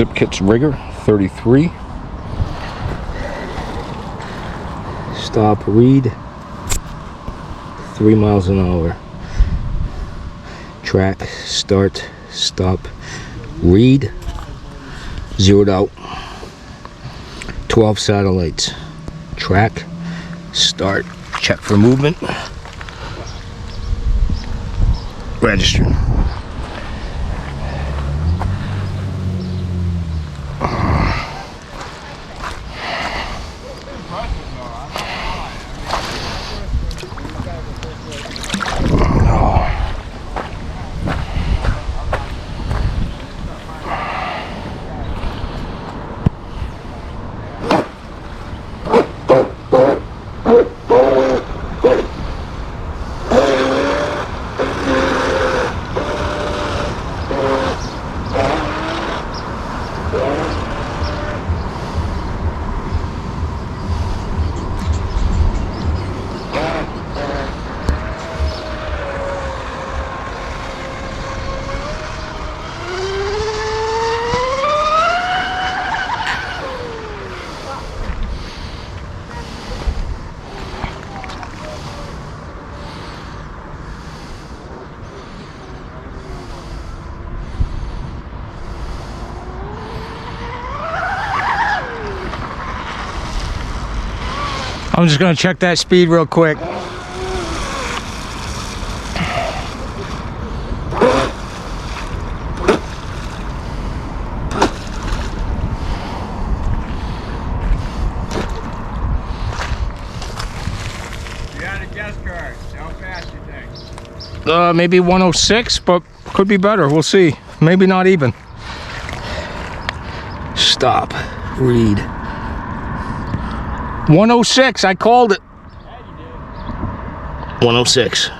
Zip Kits Rigger 33. Stop, read 3 miles an hour. Track, start, stop, read, zeroed out. 12 satellites. Track, start, check for movement, register. I'm just gonna check that speed real quick. You had a guess card. How fast you think? Maybe 106, but could be better. We'll see. Maybe not even. Stop. Read. 106. I called it. 106.